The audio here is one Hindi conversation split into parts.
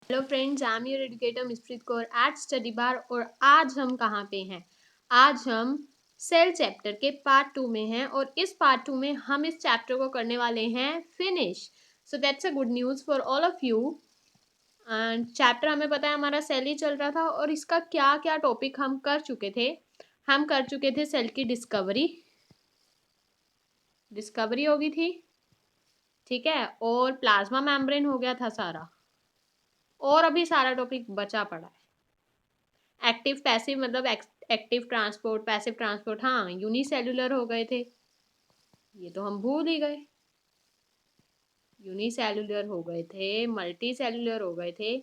Hello friends, I am your educator Mispreet Kaur at Study Bar. और आज हम कहाँ पे हैं? आज हम सेल चैप्टर के पार्ट 2 में हैं और इस पार्ट 2 में हम इस चैप्टर को करने वाले हैं finish. So that's a good news for all of you. And chapter हमें पता है हमारा सेल ही चल रहा था और इसका क्या क्या टॉपिक हम कर चुके थे। हम कर चुके थे सेल की डिस्कवरी हो गई थी, ठीक है, और प्लाज्मा मेम्ब्रेन हो गया था सारा, और अभी सारा टॉपिक बचा पड़ा है। एक्टिव पैसिव मतलब एक्टिव ट्रांसपोर्ट, पैसिव ट्रांसपोर्ट, हाँ यूनिसेलुलर हो गए थे, ये तो हम भूल ही गए। यूनिसेलुलर हो गए थे, मल्टी सेलुलर हो गए थे।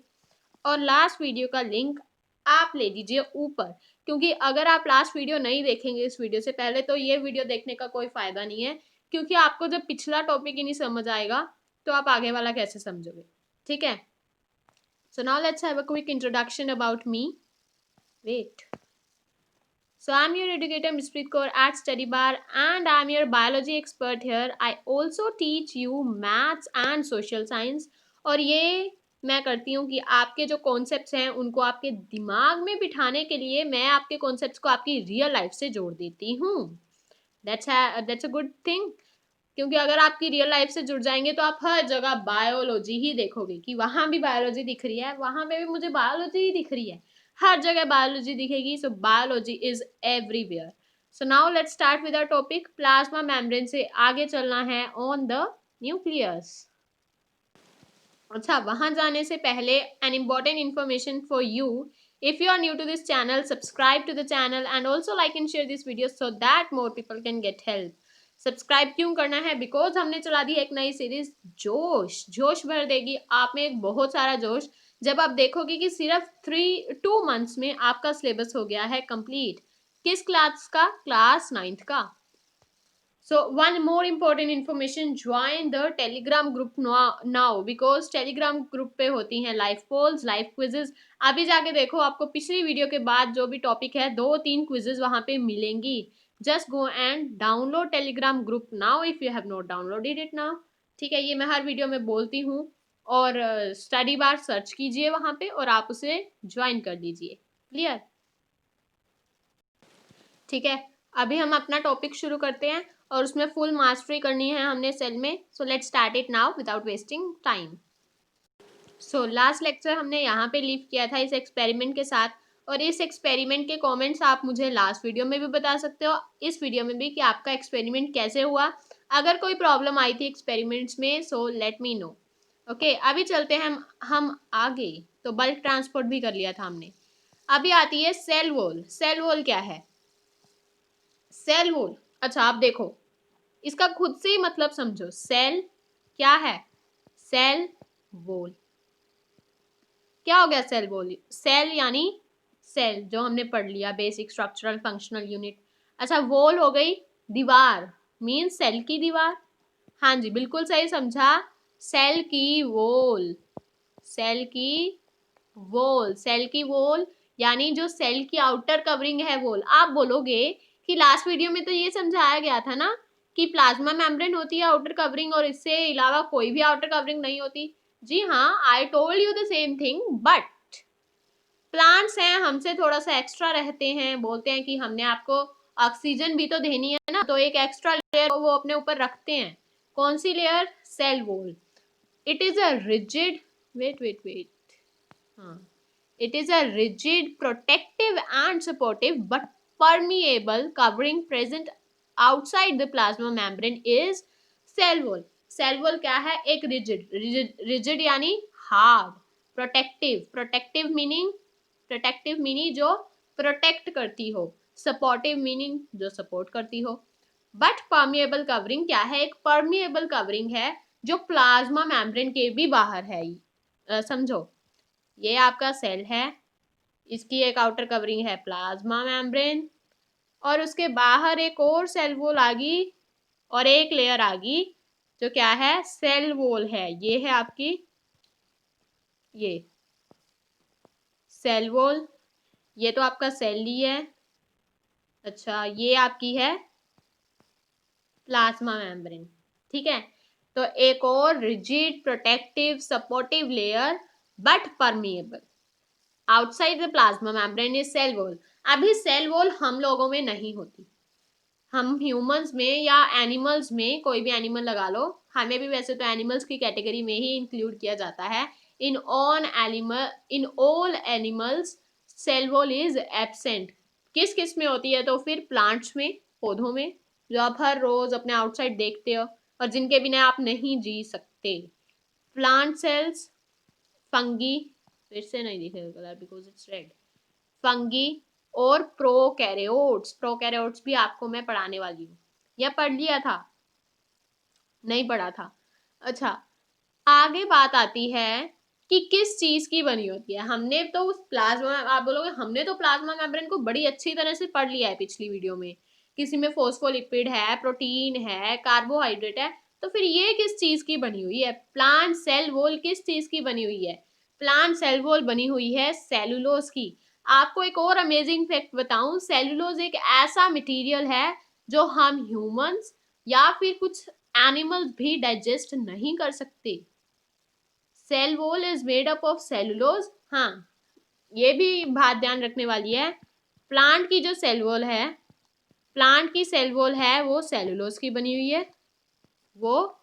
और लास्ट वीडियो का लिंक आप ले लीजिए ऊपर, क्योंकि अगर आप लास्ट वीडियो नहीं देखेंगे इस वीडियो से पहले तो ये वीडियो देखने का कोई फायदा नहीं है, क्योंकि आपको जब पिछला टॉपिक ही नहीं समझ आएगा तो आप आगे वाला कैसे समझोगे, ठीक है। So now let's have a quick introduction about me. Wait. So I'm your educator Ms. Preet Kaur at Study Bar and I'm your biology expert here. I also teach you maths and social science. और ये मैं करती हूँ कि आपके जो कॉन्सेप्ट्स हैं उनको आपके दिमाग में बिठाने के लिए मैं आपके कॉन्सेप्ट्स को आपकी रियल लाइफ से जोड़ देती हूँ। दैट्स अ गुड थिंग, क्योंकि अगर आपकी रियल लाइफ से जुड़ जाएंगे तो आप हर जगह बायोलॉजी ही देखोगे कि वहां भी बायोलॉजी दिख रही है, वहां पे भी मुझे बायोलॉजी ही दिख रही है, हर जगह बायोलॉजी दिखेगी। So biology is everywhere. So now let's start with our topic plasma membrane से आगे चलना है ऑन द न्यूक्लियस। अच्छा, वहां जाने से पहले an important information for you. If you are new to this channel, subscribe to the channel and also like and share this video so that more people can get help. Subscribe क्यों करना है? बिकॉज हमने चला दी एक नई सीरीज, जोश भर देगी आप में एक बहुत सारा जोश, जब आप देखोगे कि सिर्फ 2 मंथ्स में आपका सिलेबस हो गया है कंप्लीट। किस क्लास का? क्लास 9th का। So one more important information, join the Telegram group now because Telegram group पे होती हैं live polls, live quizzes। अभी जाके देखो, आपको पिछली वीडियो के बाद जो भी टॉपिक है 2-3 quizzes वहाँ पे मिलेंगी। Just go and download Telegram group now if you have not downloaded it now। ठीक है, ये मैं हर वीडियो में बोलती हूँ। और स्टडी बार सर्च कीजिए वहाँ पे और आप उसे ज्वाइन कर लीजिए। क्लियर? ठीक है, अभी हम अपना टॉपिक शुरू करते हैं और उसमें फुल मास्टरी करनी है हमने सेल में। So let's start it now without wasting time. So last lecture हमने यहाँ पे लीव किया था इस एक्सपेरिमेंट के साथ, और इस एक्सपेरिमेंट के कमेंट्स आप मुझे लास्ट वीडियो में भी बता सकते हो, इस वीडियो में भी, कि आपका एक्सपेरिमेंट कैसे हुआ। अगर कोई प्रॉब्लम आई थी एक्सपेरिमेंट्स में so let me know. Okay, अभी चलते हैं हम आगे। तो बल्क ट्रांसपोर्ट भी कर लिया था हमने। अभी आती है सेल वॉल। सेल वॉल क्या है? सेल वॉल, अच्छा आप देखो, इसका खुद से ही मतलब समझो। सेल क्या है? सेल वॉल क्या हो गया? सेल वॉल, सेल यानी सेल जो हमने पढ़ लिया, बेसिक स्ट्रक्चरल फंक्शनल यूनिट। अच्छा, वॉल हो गई दीवार, मीन सेल की दीवार। हाँ जी, बिल्कुल सही समझा, सेल की वॉल। सेल की वॉल, सेल की वॉल यानी जो सेल की आउटर कवरिंग है वॉल। आप बोलोगे कि लास्ट वीडियो में तो ये समझाया गया था ना कि प्लाज्मा मेम्ब्रेन होती है आउटर कवरिंग और इससे अलावा कोई भी आउटर कवरिंग नहीं होती। जी हाँ, I told you the same thing, but plants हैं, हमसे थोड़ा सा एक्स्ट्रा रहते हैं, बोलते हैं कि हमने आपको ऑक्सीजन भी तो देनी है ना, तो एक एक्स्ट्रा लेयर वो अपने ऊपर रखते हैं। कौन सी layer? Cell wall. It is a rigid, wait, हाँ, it is a rigid, protective and supportive but permeable covering present outside the plasma membrane is cell wall। cell wall क्या है? एक rigid यानी hard, protective meaning जो protect करती हो, supportive meaning जो support करती हो। but permeable covering क्या है? एक permeable covering है जो प्लाज्मा मेम्ब्रेन के भी बाहर है। समझो, ये आपका सेल है, इसकी एक आउटर कवरिंग है प्लाज्मा मेम्ब्रेन, और उसके बाहर एक और सेल वॉल आ गई और एक लेयर आ गई जो क्या है? सेल वॉल है। ये है आपकी, ये सेल वॉल, ये तो आपका सेल ही है। अच्छा, ये आपकी है प्लाज्मा मेम्ब्रेन, ठीक है। तो एक और rigid, protective, supportive layer but permeable. Outside the plasma membrane is cell wall. अभी सेल वॉल हम लोगों में नहीं होती, हम ह्यूमंस में या एनिमल्स में, कोई भी एनिमल लगा लो, हमें भी वैसे तो एनिमल्स की कैटेगरी में ही इंक्लूड किया जाता है। In all animals cell wall is absent. किस किस में होती है? तो फिर प्लांट्स में, पौधों में, जो आप हर रोज अपने आउटसाइड देखते हो और जिनके बिना आप नहीं जी सकते। प्लांट सेल्स, फंगी, फिर से नहीं दिखेगा colour because it's red, fungi और प्रोकैरियोट्स। प्रोकैरियोट्स भी आपको मैं पढ़ाने वाली हूँ, या पढ़ लिया था? नहीं पढ़ा था। अच्छा, आगे बात आती है कि किस चीज की बनी होती है। हमने तो उस प्लाज्मा, आप बोलोगे हमने तो प्लाज्मा मेम्ब्रेन को बड़ी अच्छी तरह से पढ़ लिया है पिछली वीडियो में, किसी में फॉस्फोलिपिड है, प्रोटीन है, कार्बोहाइड्रेट है, तो फिर ये किस चीज की बनी हुई है? प्लांट सेल वॉल किस चीज की बनी हुई है? प्लांट सेल वॉल बनी हुई है सेलुलोज की। आपको एक और अमेजिंग फैक्ट बताऊं, सेलुलोज एक ऐसा मटेरियल है जो हम ह्यूमंस या फिर कुछ एनिमल्स भी डाइजेस्ट नहीं कर सकते। Cell wall is made up of cellulose. हाँ, ये भी बात ध्यान रखने वाली है, प्लांट की जो सेल वॉल है, प्लांट की सेल वॉल है वो सेलुलोज की बनी हुई है, वो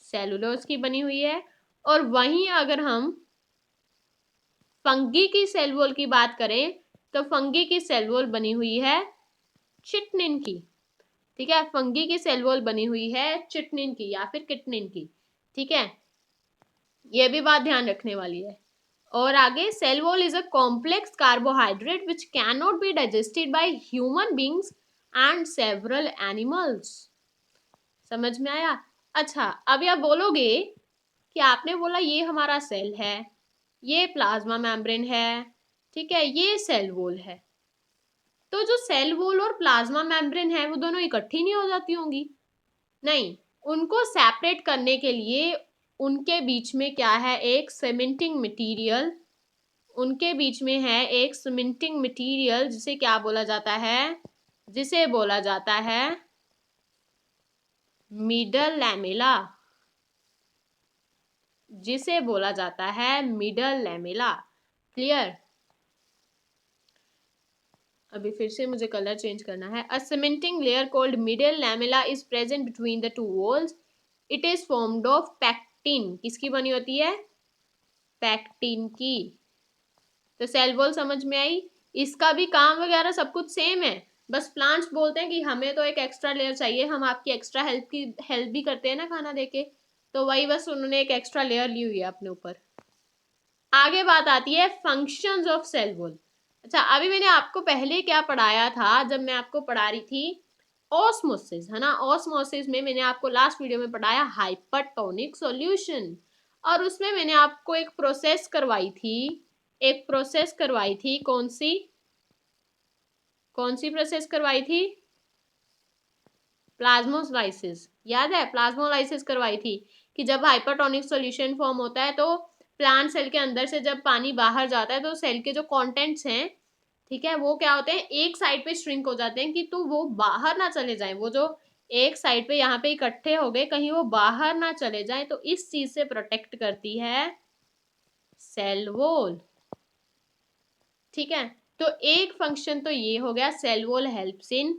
सेलुलोज की बनी हुई है। और वहीं अगर हम फंगी की सेल वॉल की बात करें तो फंगी की सेल वॉल बनी हुई है चिटनिन की। ठीक है, फंगी की सेल वॉल बनी हुई है चिटनिन की या फिर किटनिन की। ठीक है, ये भी बात ध्यान रखने वाली है। और आगे, cell wall is a complex carbohydrate which can not be digested by human beings and several animals. समझ में आया? अच्छा, अभी आप बोलोगे कि आपने बोला ये हमारा सेल है, ये प्लाज्मा मेम्ब्रेन है, ठीक है, ये सेल वॉल है, तो जो सेल वॉल और प्लाज्मा मेम्ब्रेन है वो दोनों इकट्ठी नहीं हो जाती होंगी? नहीं, उनको सेपरेट करने के लिए उनके बीच में क्या है? एक सीमेंटिंग मटेरियल, उनके बीच में है एक सीमेंटिंग मटेरियल, जिसे क्या बोला जाता है? जिसे बोला जाता है मिडल लैमेला, जिसे बोला जाता है मिडल लैमेला। क्लियर? अभी फिर से मुझे कलर चेंज करना है। A cementing layer called middle lamella is present between the two walls. It is formed of pectin. किसकी बनी होती है? पैक्टिन की। तो सेल वॉल समझ में आई? इसका भी काम वगैरह सब कुछ सेम है, बस प्लांट्स बोलते हैं कि हमें तो एक एक्स्ट्रा लेयर चाहिए, हम आपकी एक्स्ट्रा हेल्प भी करते हैं ना खाना देके, तो वही बस उन्होंने एक एक्स्ट्रा लेयर ली हुई है अपने ऊपर। आगे बात आती है फंक्शंस ऑफ सेल वॉल। अच्छा, अभी मैंने आपको पहले क्या पढ़ाया था, जब मैं आपको पढ़ा रही थी ऑस्मोसिस, है ना? ऑस्मोसिस में मैंने आपको लास्ट वीडियो में पढ़ाया हाइपरटोनिक सॉल्यूशन, और उसमें मैंने आपको एक प्रोसेस करवाई थी, एक प्रोसेस करवाई थी। कौन सी प्रोसेस करवाई थी? प्लाज्मोलाइसिस। याद है? प्लाज्मोलाइसिस करवाई थी कि जब हाइपरटोनिक सॉल्यूशन फॉर्म होता है तो प्लांट सेल के अंदर से जब पानी बाहर जाता है तो सेल के जो कंटेंट्स हैं, ठीक है, वो क्या होते हैं? एक साइड पे श्रिंक हो जाते हैं कि तो वो बाहर ना चले जाए, वो जो एक साइड पे यहाँ पे इकट्ठे हो गए, कहीं वो बाहर ना चले जाए, तो इस चीज से प्रोटेक्ट करती है सेल वॉल। ठीक है, तो एक फंक्शन तो ये हो गया, cell wall helps in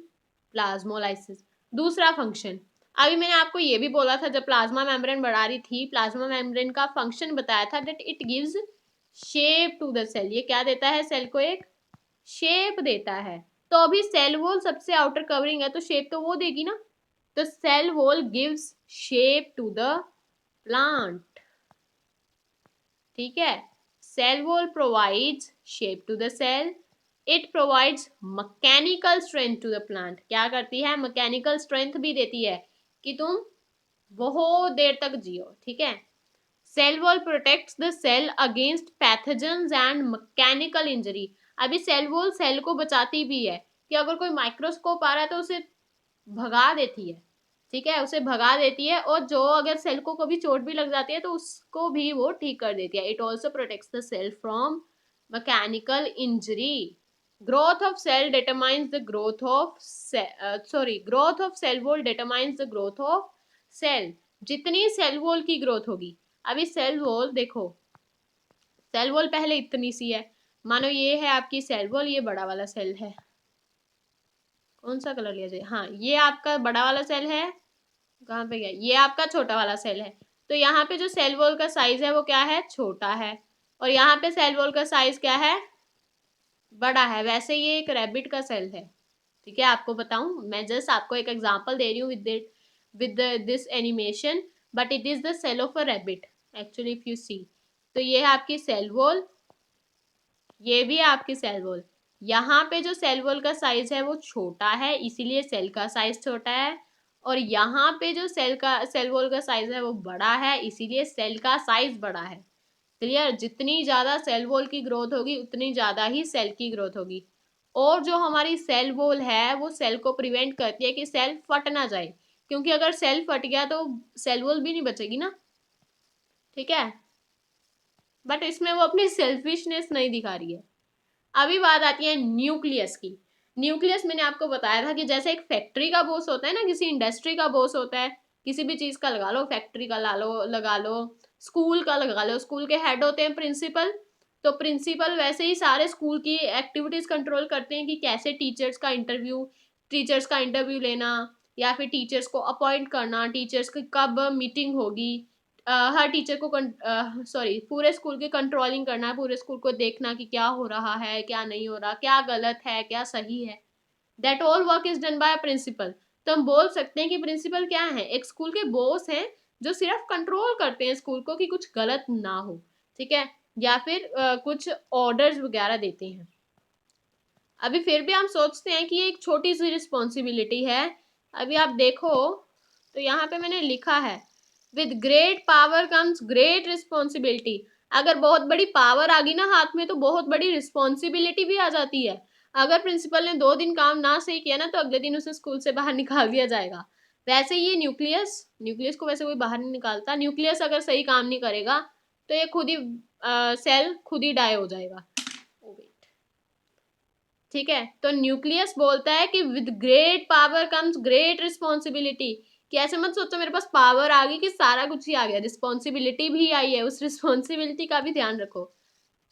plasmolysis. दूसरा फंक्शन, अभी मैंने आपको ये भी बोला था जब प्लाज्मा मेम्ब्रेन बढ़ा रही थी, प्लाज्मा मेम्ब्रेन का फंक्शन बताया था that it gives shape to the cell. ये क्या देता है? सेल को एक शेप देता है। तो अभी सेल वॉल सबसे आउटर कवरिंग है, तो शेप तो वो देगी ना, तो cell wall gives shape to the plant. ठीक है, cell wall provides shape to the cell, it provides mechanical strength to the plant. क्या करती है? मैकेनिकल स्ट्रेंथ भी देती है कि तुम बहुत देर तक जियो। ठीक है, cell wall protects the cell against pathogens and mechanical injury. अभी सेल वॉल सेल को बचाती भी है कि अगर कोई माइक्रोस्कोप आ रहा है तो उसे भगा देती है। ठीक है, उसे भगा देती है, और जो अगर सेल को कभी चोट भी लग जाती है तो उसको भी वो ठीक कर देती है। It also protects the cell from mechanical injury. Growth of cell determines the growth of growth of cell wall determines the growth of cell. जितनी सेल वॉल की ग्रोथ होगी, अभी सेल वॉल देखो, सेल वॉल पहले इतनी सी है, मानो ये है आपकी सेल वॉल, ये बड़ा वाला सेल है, कौन सा कलर लिया जाए, हाँ ये आपका बड़ा वाला सेल है, कहाँ पे गया, ये आपका छोटा वाला सेल है। तो यहाँ पे जो सेल वॉल का साइज है वो क्या है, छोटा है, और यहाँ पे सेल वॉल का साइज क्या है, बड़ा है। वैसे ये एक रैबिट का सेल है, ठीक है। आपको बताऊं, मैं जस्ट आपको एक एग्जांपल दे रही हूँ with this animation, but it is the cell of a rabbit actually if you see. तो ये है आपकी सेल वॉल, ये भी है आपकी सेल वॉल। यहाँ पे जो सेल वॉल का साइज है वो छोटा है, इसीलिए सेल का साइज छोटा है, और यहाँ पे जो सेल वॉल का साइज है वो बड़ा है, इसीलिए सेल का साइज बड़ा है। क्लियर, जितनी ज्यादा सेल वॉल की ग्रोथ होगी उतनी ज्यादा ही सेल की ग्रोथ होगी। और जो हमारी सेल वॉल है वो सेल को प्रिवेंट करती है कि सेल फट ना जाए, क्योंकि अगर सेल फट गया तो सेल वॉल भी नहीं बचेगी ना, ठीक है। बट इसमें वो अपनी सेल्फिशनेस नहीं दिखा रही है। अभी बात आती है न्यूक्लियस की। न्यूक्लियस मैंने आपको बताया था कि जैसे एक फैक्ट्री का बॉस होता है ना, किसी इंडस्ट्री का बॉस होता है, किसी भी चीज का लगा लो, फैक्ट्री का लगा लो, स्कूल का लगा लो, स्कूल के हेड होते हैं प्रिंसिपल। तो प्रिंसिपल वैसे ही सारे स्कूल की एक्टिविटीज कंट्रोल करते हैं कि कैसे टीचर्स का इंटरव्यू लेना, या फिर टीचर्स को अपॉइंट करना, टीचर्स की कब मीटिंग होगी, हर टीचर को सॉरी पूरे स्कूल की कंट्रोलिंग करना, पूरे स्कूल को देखना कि क्या हो रहा है क्या नहीं हो रहा, क्या गलत है क्या सही है। That all work is done by principal. तो हम बोल सकते हैं कि प्रिंसिपल क्या है, एक स्कूल के बॉस हैं जो सिर्फ कंट्रोल करते हैं स्कूल को कि कुछ गलत ना हो, ठीक है, या फिर कुछ ऑर्डर्स वगैरह देते हैं। अभी फिर भी हम सोचते हैं कि ये एक छोटी सी रिस्पॉन्सिबिलिटी है। अभी आप देखो तो यहाँ पे मैंने लिखा है with great power comes great responsibility. अगर बहुत बड़ी पावर आ गई ना हाथ में तो बहुत बड़ी रिस्पॉन्सिबिलिटी भी आ जाती है। अगर प्रिंसिपल ने 2 दिन काम ना सही किया ना तो अगले दिन उसे स्कूल से बाहर निकाल दिया जाएगा। वैसे ये न्यूक्लियस को वैसे कोई बाहर नहीं निकालता, न्यूक्लियस अगर सही काम नहीं करेगा तो ये खुद ही सेल खुद ही डाई हो जाएगा। ठीक है, तो न्यूक्लियस बोलता है कि with great power comes great responsibility, कि ऐसे मत सोचो मेरे पास पावर आ गई कि सारा कुछ ही आ गया, रिस्पॉन्सिबिलिटी भी आई है, उस रिस्पॉन्सिबिलिटी का भी ध्यान रखो।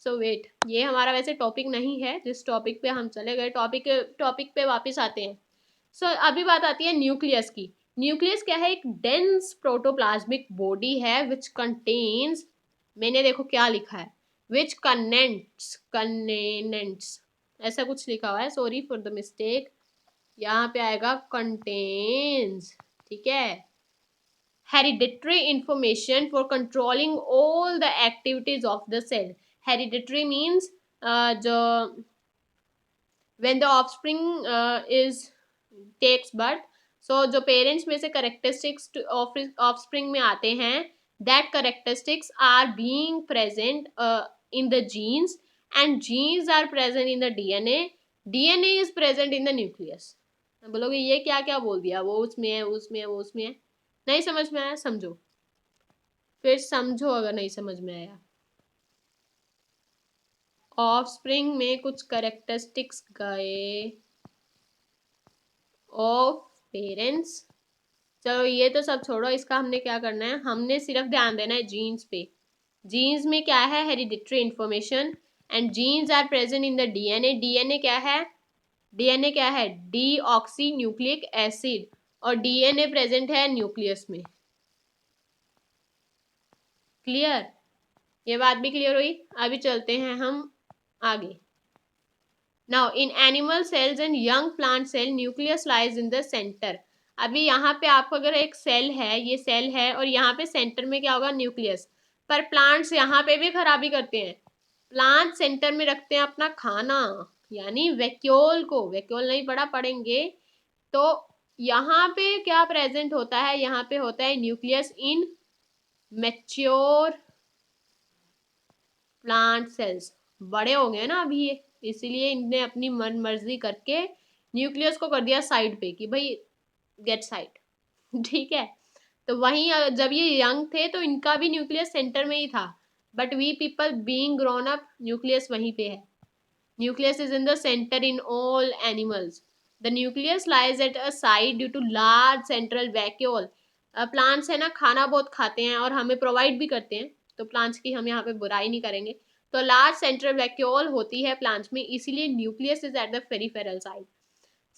सो वेट, ये हमारा वैसे टॉपिक नहीं है जिस टॉपिक पे हम चले गए, टॉपिक पे वापस आते हैं। सो अभी बात आती है न्यूक्लियस की। न्यूक्लियस क्या है, एक डेंस प्रोटोप्लाज्मिक बॉडी है विच कंटेन्स, मैंने देखो क्या लिखा है, विच कनेक्ट्स ऐसा कुछ लिखा हुआ है, सॉरी फॉर द मिस्टेक, यहाँ पे आएगा कंटेन्स, ठीक है। Hereditary information for controlling all the activities of the cell. Hereditary means जो when the offspring is takes birth, so जो पेरेंट्स में से करेक्टरिस्टिक्स ऑफस्प्रिंग में आते हैं, that characteristics are being present in the genes and genes are present in the DNA is present in the nucleus। बोलोगे ये क्या क्या बोल दिया, वो उसमें है उसमें है वो उसमें है, नहीं समझ में आया समझो, फिर समझो अगर नहीं समझ में आया। ऑफस्प्रिंग में कुछ करेक्टरिस्टिक्स गए ऑफ पेरेंट्स, चलो ये तो सब छोड़ो, इसका हमने क्या करना है, हमने सिर्फ ध्यान देना है जीन्स पे। जीन्स में क्या है, hereditary information, and genes are present in the DNA. DNA क्या है, डी ऑक्सी न्यूक्लिक एसिड, और डीएनए प्रेजेंट है न्यूक्लियस में। क्लियर, ये बात भी क्लियर हुई। अभी चलते हैं हम आगे। Now in animal cells and young plant cell nucleus lies in the centre. अभी यहाँ पे आपको अगर एक सेल है, ये सेल है और यहाँ पे सेंटर में क्या होगा, न्यूक्लियस। पर प्लांट्स यहाँ पे भी खराबी करते हैं, प्लांट सेंटर में रखते हैं अपना खाना, यानी वैक्यूल को, वैक्यूल नहीं पढ़ा, पढ़ेंगे। तो यहाँ पे क्या प्रेजेंट होता है, यहाँ पे होता है nucleus in mature plant cells. बड़े हो गए ना अभी ये, इसीलिए इनने अपनी मन मर्जी करके न्यूक्लियस को कर दिया साइड पे कि भाई गेट साइड, ठीक है। तो वहीं जब ये यंग थे तो इनका भी न्यूक्लियस सेंटर में ही था, but we people being grown up nucleus वहीं पे है। Nucleus is in the centre in all animals. The nucleus lies at a side due to large central vacuole. Plants है ना खाना बहुत खाते हैं और हमें प्रोवाइड भी करते हैं, तो प्लांट्स की हम यहाँ पे बुराई नहीं करेंगे। तो लार्ज सेंट्रल वैक्यूल होती है प्लांट्स में, इसीलिए nucleus is at the peripheral side.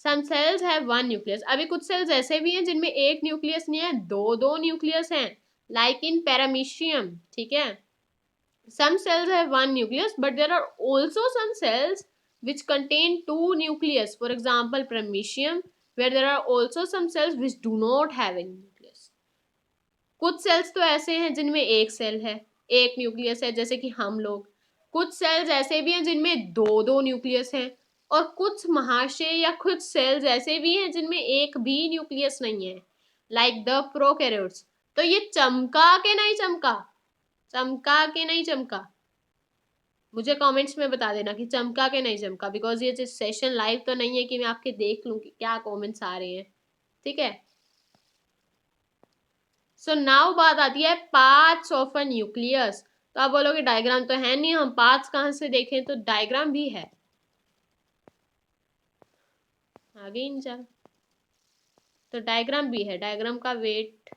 Some cells have one nucleus, अभी कुछ सेल्स ऐसे भी हैं जिनमें एक न्यूक्लियस नहीं है, दो दो न्यूक्लियस हैं, लाइक इन पैरामीशियम, ठीक है। Some cells have one nucleus, but there are also some cells which contain two nucleus. For example, paramecium, where there are also some cells which do not have any nucleus. कुछ सेल्स तो ऐसे हैं जिनमें एक सेल है, एक न्यूक्लियस है, जैसे कि हम लोग। कुछ सेल्स ऐसे भी हैं जिनमें दो दो न्यूक्लियस हैं, और कुछ महाशय या कुछ सेल्स ऐसे भी हैं जिनमें एक भी न्यूक्लियस नहीं है, लाइक द प्रोकैरियोट्स। तो ये चमका के नहीं चमका, चमका के नहीं चमका, मुझे कमेंट्स में बता देना कि चमका के नहीं चमका, बिकॉज ये सेशन लाइव तो नहीं है कि मैं आपके देख लूं कि क्या कमेंट्स आ रहे हैं, ठीक है। सो नाउ बात आती है पार्ट्स ऑफ अ न्यूक्लियस। तो आप बोलोगे डायग्राम तो है नहीं, हम पार्ट्स कहाँ से देखें, तो डायग्राम भी है, आगे नहीं चल, तो डायग्राम भी है, डायग्राम का वेट,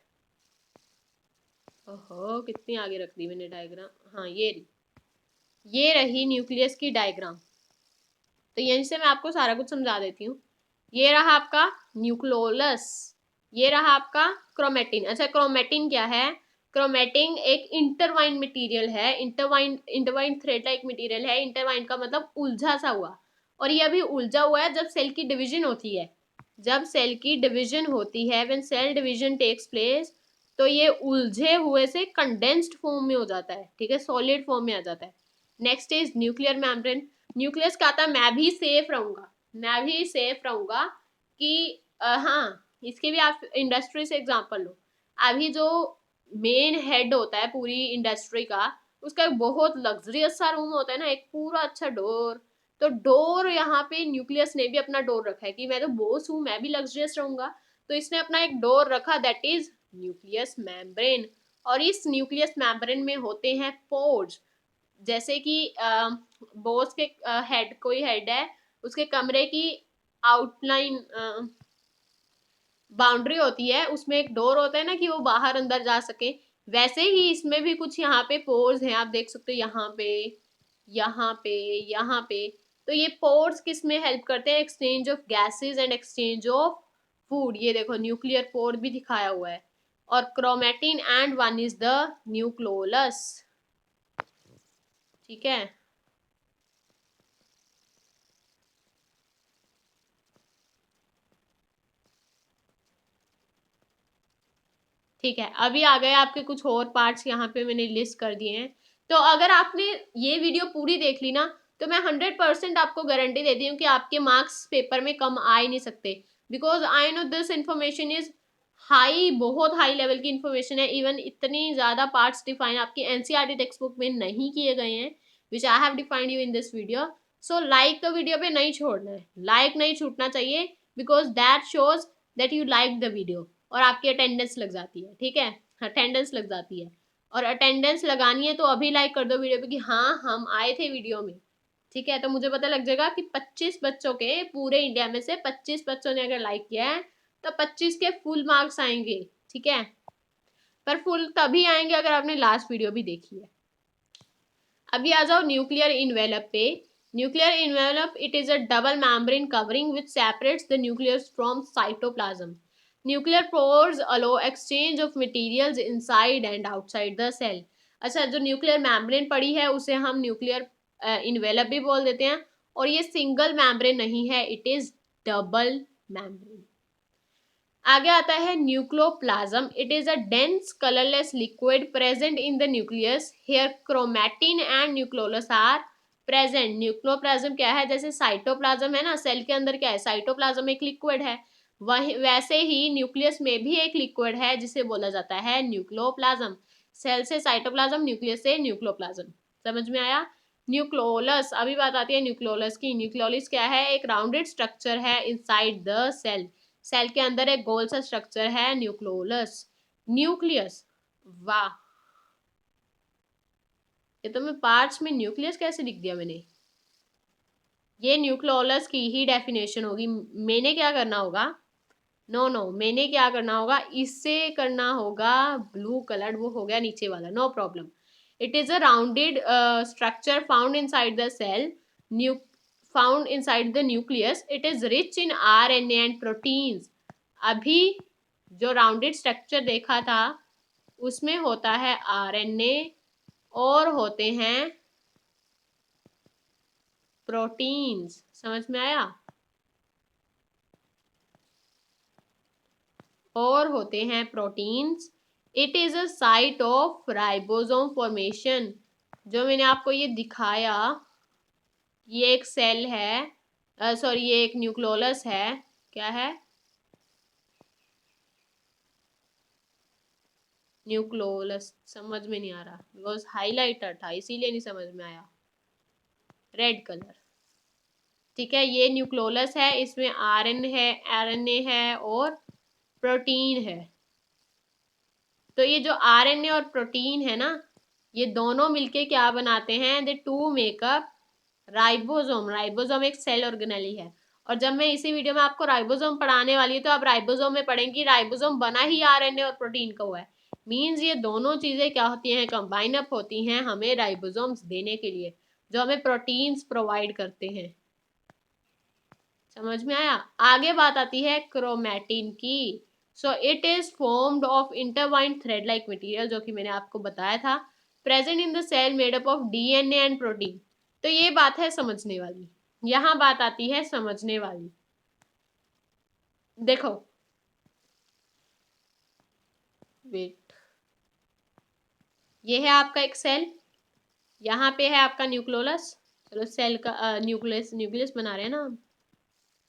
ओहो कितनी आगे रख दी मैंने डायग्राम, हाँ ये रही न्यूक्लियस की डायग्राम। तो यहीं से मैं आपको सारा कुछ समझा देती हूँ। ये रहा आपका न्यूक्लियोलस, ये रहा आपका क्रोमेटिन। अच्छा क्रोमेटिन क्या है, क्रोमेटिन एक इंटरवाइन मटेरियल है, इंटरवाइन थ्रेड लाइक मटेरियल है। इंटरवाइन का मतलब उलझा सा हुआ, और ये अभी उलझा हुआ है जब सेल की डिवीजन होती है, जब सेल की डिवीजन होती है, when cell division takes place, तो ये उलझे हुए से कंडेंस्ड फॉर्म में हो जाता है, ठीक है, सॉलिड फॉर्म में आ जाता है। Next is nuclear membrane. Nucleus का आता है मैं भी सेफ रहूंगा, मैं भी सेफ रहूंगा कि हाँ, इसके भी आप इंडस्ट्री से एग्जांपल लो। अभी जो मेन हेड होता है पूरी इंडस्ट्री का, उसका एक बहुत लग्जरियस सा रूम होता है ना, एक पूरा अच्छा डोर, तो डोर यहाँ पे न्यूक्लियस ने भी अपना डोर रखा है कि मैं तो बॉस हूँ, मैं भी लग्जरियस रहूंगा, तो इसने अपना एक डोर रखा, दैट इज न्यूक्लियस मेम्ब्रेन। और इस न्यूक्लियस मेम्ब्रेन में होते हैं पोर्स, जैसे कि बॉस के हेड, कोई हेड है, उसके कमरे की आउटलाइन बाउंड्री होती है, उसमें एक डोर होता है ना कि वो बाहर अंदर जा सके, वैसे ही इसमें भी कुछ यहाँ पे पोर्स हैं, आप देख सकते हो यहाँ पे, यहाँ पे, यहाँ पे। तो ये पोर्स किस में हेल्प करते हैं, exchange of gases and exchange of food. ये देखो न्यूक्लियर पोर भी दिखाया हुआ है। और chromatin and one is the nucleolus, ठीक है। ठीक है, अभी आ गए आपके कुछ और पार्ट्स, यहाँ पे मैंने लिस्ट कर दिए हैं। तो अगर आपने ये वीडियो पूरी देख ली ना, तो मैं 100% आपको गारंटी देती हूँ कि आपके मार्क्स पेपर में कम आ ही नहीं सकते, because I know this information is high, बहुत हाई लेवल की इन्फॉर्मेशन है। इवन इतनी ज़्यादा पार्ट्स डिफाइन आपकी एनसीईआरटी टेक्स्ट बुक में नहीं किए गए हैं, which I have defined you in this video. So like तो वीडियो पे नहीं छोड़ना है, लाइक नहीं छूटना चाहिए, because that shows that you like the video, और आपकी अटेंडेंस लग जाती है, ठीक है, अटेंडेंस लग जाती है। और अटेंडेंस लगानी है तो अभी लाइक कर दो वीडियो पे कि हाँ हम आए थे वीडियो में, ठीक है। तो मुझे पता लग जाएगा कि 25 बच्चों के, पूरे इंडिया में से 25 बच्चों ने अगर लाइक किया है, तो 25 के फुल मार्क्स आएंगे, ठीक है। पर फुल तभी आएंगे अगर आपने लास्ट वीडियो भी देखी है। अभी आ जाओ न्यूक्लियर इन्वेलप पे। Nuclear envelope, it is a double membrane covering which separates the nucleus from cytoplasm. Nuclear pores allow exchange of materials inside and outside the cell. अच्छा, जो न्यूक्लियर मेम्ब्रेन पड़ी है उसे हम न्यूक्लियर इन्वेलप भी बोल देते हैं, और ये सिंगल मेम्ब्रेन नहीं है, इट इज डबल मेम्ब्रेन। आगे आता है nucleoplasm. It is a dense colourless liquid present in the nucleus, here chromatin and nucleolus are present. Nucleoplasm क्या है, जैसे साइटोप्लाज्म है ना, सेल के अंदर क्या है, साइटोप्लाज्म एक लिक्विड है, वही वैसे ही न्यूक्लियस में भी एक लिक्विड है जिसे बोला जाता है न्यूक्लियोप्लाज्म। सेल से साइटोप्लाज्म, न्यूक्लियस से न्यूक्लियोप्लाज्म, समझ में आया। न्यूक्लियोलस, अभी बात आती है न्यूक्लियोलस की। न्यूक्लियोलस क्या है, एक राउंडेड स्ट्रक्चर है इनसाइड द सेल, सेल के अंदर एक गोल सा स्ट्रक्चर है न्यूक्लियोलस। न्यूक्लियस, वाह, ये तो मैं पार्ट्स में न्यूक्लियस कैसे लिख दिया मैंने। ये न्यूक्लियोलस की ही डेफिनेशन होगी, मैंने क्या करना होगा, नो नो, मैंने क्या करना होगा, इससे करना होगा ब्लू कलर, वो हो गया नीचे वाला, no problem. It is a rounded structure found inside the cell, new found inside the nucleus, it is rich in RNA and proteins. अभी जो राउंडेड स्ट्रक्चर देखा था उसमें होता है RNA और होते हैं प्रोटीन्स। समझ में आया? और होते हैं proteins. It is a site of ribosome formation. जो मैंने आपको ये दिखाया, ये एक सेल है, सॉरी ये एक न्यूक्लियोलस है। क्या है? न्यूक्लियोलस। समझ में नहीं आ रहा बिकॉज हाईलाइटर था इसीलिए नहीं समझ में आया, रेड कलर। ठीक है, ये न्यूक्लियोलस है, इसमें RNA है और प्रोटीन है। तो ये जो RNA और प्रोटीन है ना, ये दोनों मिलके क्या बनाते हैं, दे टू मेकअप राइबोसोम। राइबोसोम एक सेल ऑर्गेनेली है। और जब मैं इसी वीडियो में आपको राइबोसोम पढ़ाने वाली हूँ तो आप राइबोसोम में पढ़ेंगी राइबोसोम बना ही RNA और प्रोटीन का हुआ है। मीन्स ये दोनों चीजें क्या होती हैं, कंबाइन अप होती हैं हमें राइबोसोम्स देने के लिए, जो हमें प्रोटीन्स प्रोवाइड करते हैं। समझ में आया? आगे बात आती है क्रोमैटिन की। So it is formed of intertwined thread like material, जो कि मैंने आपको बताया था, present in the cell made up of DNA and protein. तो ये बात है समझने वाली, यहां बात आती है समझने वाली। देखो, वेट, ये है आपका एक सेल, यहाँ पे है आपका न्यूक्लियोलस। चलो सेल का न्यूक्लियस न्यूक्लियस बना रहे हैं ना हम।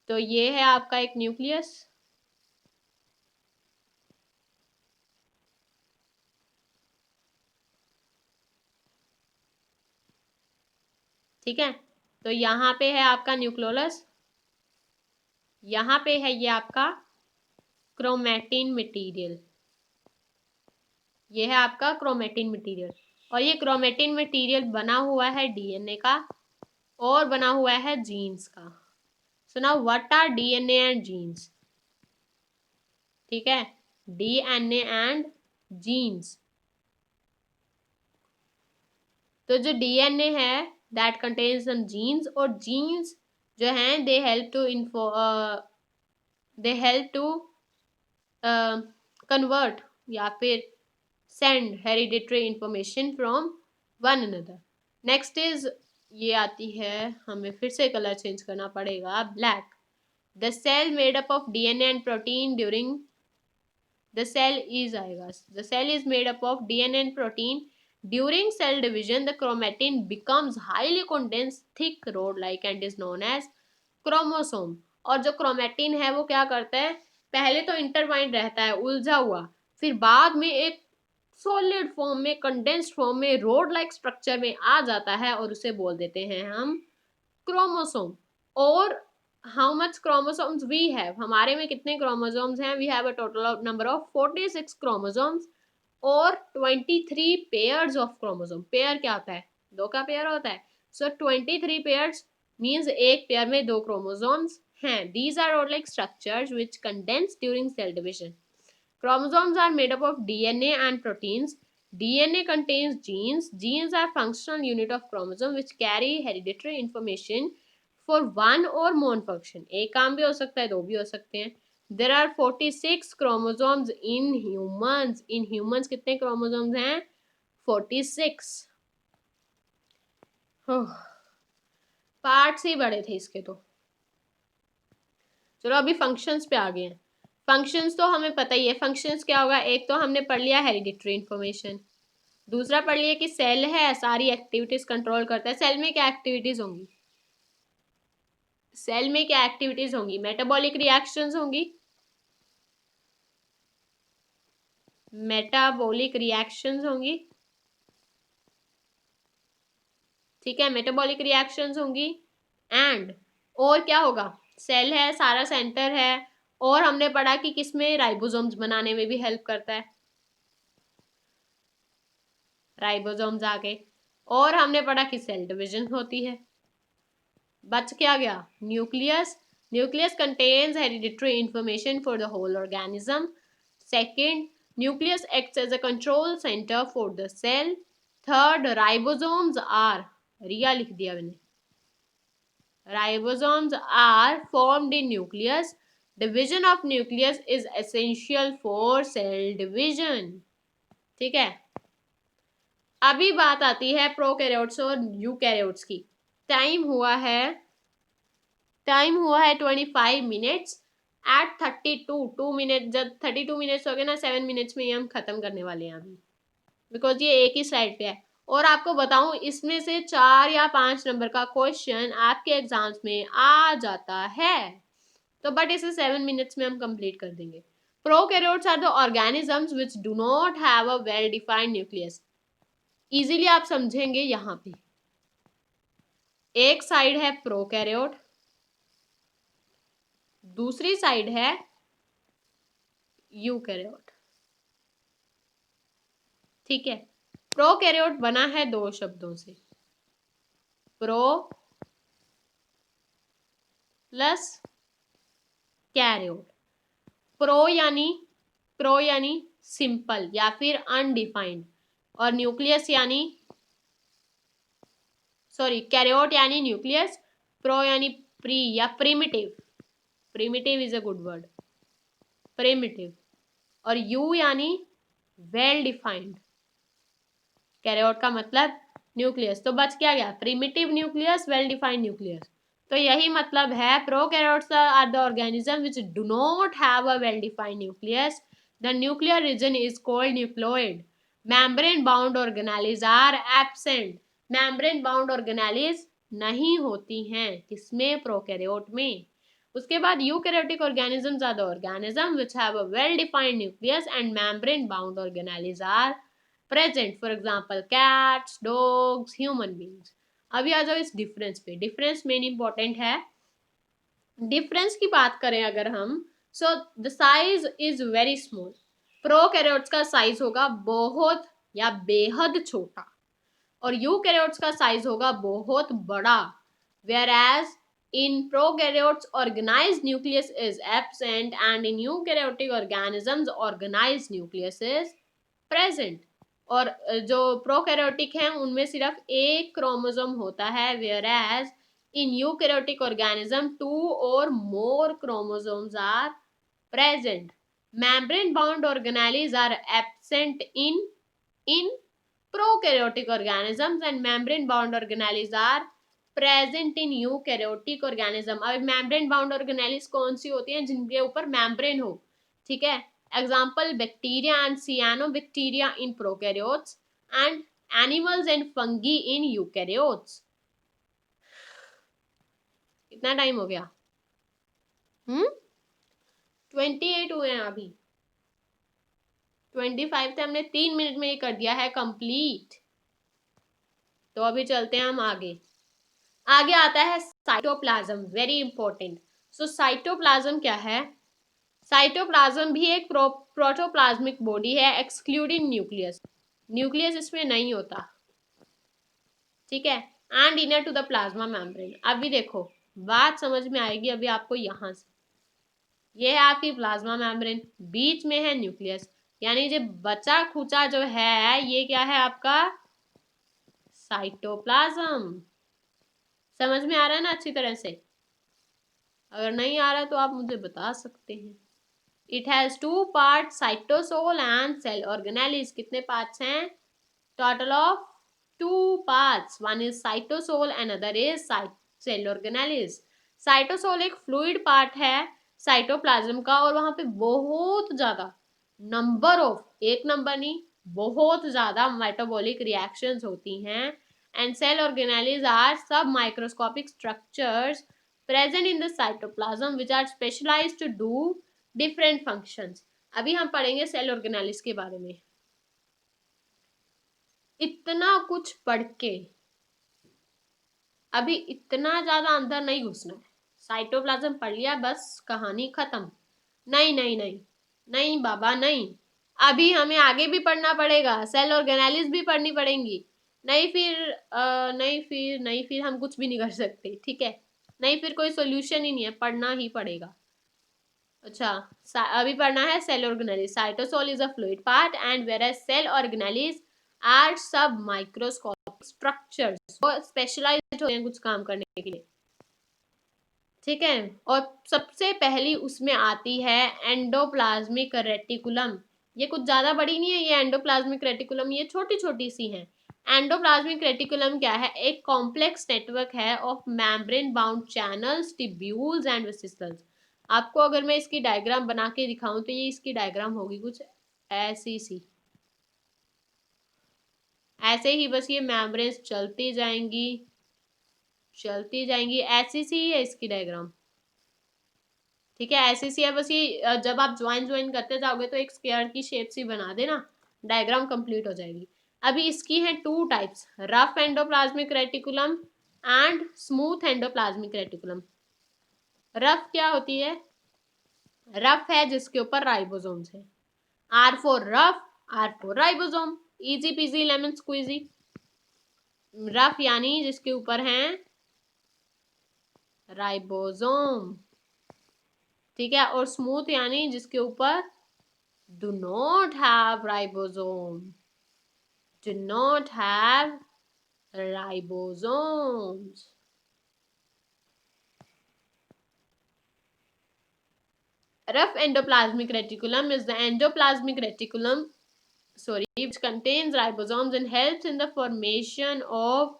तो ये है आपका एक न्यूक्लियस, ठीक है। तो यहाँ पे है आपका न्यूक्लियोलस, यहाँ पे है ये आपका क्रोमैटिन मटेरियल, ये है आपका क्रोमैटिन मटेरियल। और ये क्रोमैटिन मटेरियल बना हुआ है DNA का और बना हुआ है जीन्स का। So now what are DNA and genes? ठीक है, DNA एंड जीन्स। तो जो DNA है दैट कंटेन्स सम जीन्स, और जीन्स जो हैं दे हेल्प टू कन्वर्ट या फिर send hereditary information from one another. Next is, ये आती है, हमें फिर से कलर चेंज करना पड़ेगा, black. The cell made up of DNA and protein during the cell is आएगा, the cell is made up of DNA and protein during cell division the chromatin becomes highly condensed thick rod like and is known as chromosome. और जो क्रोमैटिन है वो क्या करता है, पहले तो इंटरवाइंड रहता है, उलझा हुआ, फिर बाद में एक सॉलिड फॉर्म में, कंडेंस्ड फॉर्म में, रोड लाइक स्ट्रक्चर में आ जाता है और उसे बोल देते हैं हम क्रोमोसोम। और how much chromosomes we have, हमारे में कितने क्रोमोसोम्स हैं, we have a total of number of 46 chromosomes और 23 पेयर्स ऑफ क्रोमोसोम। पेयर क्या होता है, दो का पेयर होता है। सो 23 पेयर्स मीन्स एक पेयर में दो क्रोमोसोम्स हैं। These are all like structures which condense during cell division. Chromosomes are made up of DNA and proteins. DNA contains genes. Genes are functional unit of chromosome which carry hereditary information for one or more function. एक काम भी हो सकता है, दो भी हो सकते हैं। There are 46 chromosomes in humans. In humans कितने chromosomes हैं? 46। पार्ट्स ही बड़े थे इसके तो। चलो अभी फंक्शंस पे आ गए हैं। फंक्शंस तो हमें पता ही है, फंक्शंस क्या होगा, एक तो हमने पढ़ लिया हेरिडिटरी इन्फॉर्मेशन, दूसरा पढ़ लिया कि सेल है सारी एक्टिविटीज कंट्रोल करता है। सेल में क्या एक्टिविटीज होंगी, सेल में क्या एक्टिविटीज होंगी, मेटाबॉलिक रिएक्शंस होंगी, मेटाबॉलिक रिएक्शंस होंगी, ठीक है, मेटाबॉलिक रिएक्शंस होंगी। एंड और क्या होगा, सेल है सारा सेंटर है, और हमने पढ़ा कि किसमें राइबोसोम्स बनाने में भी हेल्प करता है, राइबोसोम्स आ गए। और हमने पढ़ा कि सेल डिवीजन होती है। बच क्या गया, nucleus. Nucleus contains hereditary information for the whole organism. Second, nucleus acts as a control center for the cell. Third, ribosomes are, रिया लिख दिया मैंने, ribosomes are formed in nucleus. Division of nucleus is essential for cell division. ठीक है, अभी बात आती है प्रोकैरियोट्स और यूकैरियोट्स की. टाइम हुआ है 25 मिनट्स एट 2 मिनट. जब 32 मिनट्स हो गए ना, 7 मिनट्स में ये हम खत्म करने वाले हैं अभी, बिकॉज ये एक ही स्लाइड पे है. और आपको बताऊं, इसमें से 4 या 5 नंबर का क्वेश्चन आपके एग्जाम्स में आ जाता है, तो बट इसे 7 मिनट्स में हम कंप्लीट कर देंगे. Prokaryotes are the organisms which do not have a well defined nucleus. Easily आप समझेंगे यहाँ पे, एक साइड है प्रोकैरियोट, दूसरी साइड है यूकैरियोट. ठीक है, प्रोकैरियोट बना है 2 शब्दों से, प्रो प्लस कैरियोट. प्रो यानी सिंपल या फिर अनडिफाइंड, और न्यूक्लियस यानी, सॉरी, कैरियोट यानी न्यूक्लियस, प्रो यानी प्री या primitive. Primitive is a good word, primitive. और यू यानी वेल डिफाइंड. कैरियोट का मतलब न्यूक्लियस, तो बच क्या गया, primitive nucleus, well defined nucleus. तो यही मतलब है, prokaryotes are the organism which do not have a well defined nucleus. The nuclear region is called nucleoid. Membrane bound organelles are absent. Membrane bound organelles नहीं होती हैं किसमें, प्रोकैरियोट में. उसके बाद eukaryotic organisms are the organism which have a well defined nucleus and membrane bound organelles are present. For example cats, dogs, human beings. अभी आ जाओ इस डिफरेंस पे. डिफरेंस मेन इंपॉर्टेंट है. डिफरेंस की बात करें अगर हम, so the size is very small. Prokaryotes का साइज होगा बहुत या बेहद छोटा, और यूकैरियोट्स का साइज होगा बहुत बड़ा. whereas in prokaryotes organized nucleus is absent and in eukaryotic organisms organized nucleus is present. और जो प्रोकैरियोटिक हैं उनमें सिर्फ एक क्रोमोसोम होता है, whereas in eukaryotic organism 2 or more chromosomes are present. Membrane bound organelles are absent in prokaryotic organisms and membrane bound organelles are present in eukaryotic organism. अब मेम्ब्रेन बाउंड ऑर्गेनेलिस कौन सी होती हैं, जिनके ऊपर मेम्ब्रेन हो. ठीक है, example bacteria and सियानोबैक्टीरिया in prokaryotes and animals and fungi in eukaryotes. कितना टाइम हो गया? 28 हुए हैं अभी. 25 से हमने 3 मिनट में ये कर दिया है कंप्लीट. तो अभी चलते हैं हम आगे. आगे आता है cytoplasm, very important. So cytoplasm क्या है? साइटोप्लाज्म भी एक प्रोटोप्लाज्मिक बॉडी है एक्सक्लूडिंग न्यूक्लियस. न्यूक्लियस इसमें नहीं होता. ठीक है, and inner to the plasma membrane. अभी देखो बात समझ में आएगी अभी आपको. यहां से ये है आपकी प्लाज्मा मेम्ब्रेन, बीच में है न्यूक्लियस, यानी जो बचा खुचा जो है ये क्या है आपका, साइटोप्लाज्म. समझ में आ रहा है ना अच्छी तरह से? अगर नहीं आ रहा तो आप मुझे बता सकते हैं. It has 2 parts, cytosol and cell organelles. कितने पार्ट्स हैं? Total of 2 parts. One is cytosol and other is cell organelles. Cytosol एक फ्लूइड पार्ट है साइटोप्लाज्म का, और वहां पे बहुत ज्यादा नंबर ऑफ, एक नंबर नहीं, बहुत ज्यादा मेटाबॉलिक रिएक्शंस होती हैं. And cell organelles are submicroscopic structures present in the cytoplasm which are specialized to do different functions. अभी हम पढ़ेंगे सेल ऑर्गेनेलिस के बारे में. इतना कुछ पढ़ के अभी इतना ज्यादा अंदर नहीं घुसना है. साइटोप्लाज्म पढ़ लिया बस कहानी खत्म. नहीं नहीं नहीं नहीं बाबा नहीं. अभी हमें आगे भी पढ़ना पड़ेगा, सेल ऑर्गेनेलिस भी पढ़नी पड़ेंगी. नहीं फिर हम कुछ भी नहीं कर सकते. ठीक है, नहीं, फिर कोई सोल्यूशन ही नहीं है, पढ़ना ही पड़ेगा। अच्छा, अभी पढ़ना है cell organelles. Cytosol is a fluid part and whereas cell organelles are submicroscopic structures, वो स्पेशलाइज्ड होते हैं कुछ काम करने के लिए, ठीक है। और सबसे पहली उसमें आती है एंडोप्लाज्मिक रेटिकुलम। ये कुछ ज्यादा बड़ी नहीं है ये एंडोप्लाज्मिक रेटिकुलम, ये छोटी छोटी सी है। एंडोप्लाज्मिक रेटिकुलम क्या है? एक कॉम्प्लेक्स नेटवर्क है of membrane bound channels, tubules and vesicles. आपको अगर मैं इसकी डायग्राम बना के दिखाऊं तो ये इसकी डायग्राम होगी कुछ ऐसी सी, ऐसे ही बस ये मेम्ब्रेन्स चलती जाएंगी ऐसी सी है इसकी डायग्राम, ठीक है। ऐसी सी है बस ये जब आप ज्वाइन करते जाओगे तो एक स्क्वायर की शेप सी बना देना, डायग्राम कंप्लीट हो जाएगी। अभी इसकी है two types, rough endoplasmic reticulum and smooth endoplasmic reticulum. Rough क्या होती है? रफ है जिसके ऊपर राइबोसोम्स है। R for rough, R for ribosome, easy peasy lemon squeezy. Rough यानी जिसके ऊपर है राइबोसोम, ठीक है। और स्मूथ यानी जिसके ऊपर do not have ribosome, do not have ribosomes. Rough endoplasmic reticulum is the endoplasmic reticulum, which contains ribosomes and helps in the formation of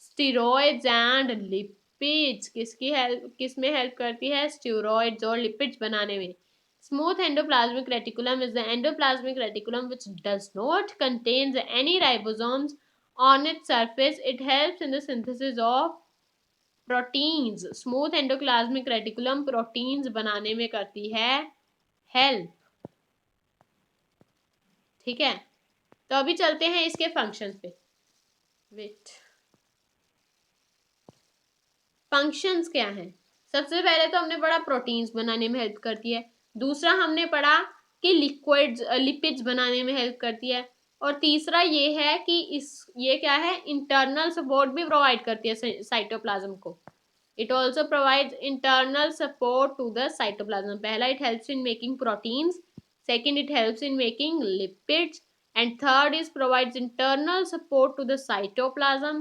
steroids and lipids. किसमें help करती है? Steroids और lipids बनाने में। Smooth endoplasmic reticulum is the endoplasmic reticulum which does not contain any ribosomes on its surface. It helps in the synthesis of proteins. Smooth endoplasmic reticulum proteins बनाने में करती है help, ठीक है। तो अभी चलते हैं इसके फंक्शंस पे। वेट, फंक्शंस क्या हैं? सबसे पहले तो हमने पढ़ा प्रोटीन्स बनाने में हेल्प करती है, दूसरा हमने पढ़ा कि लिपिड्स बनाने में हेल्प करती है, और तीसरा ये है कि ये क्या है? इंटरनल सपोर्ट भी प्रोवाइड करती है साइटोप्लाज्म को। It also provides internal support to the cytoplasm. पहला, it helps in making proteins, second it helps in making lipids, and third is provides internal support to the cytoplasm.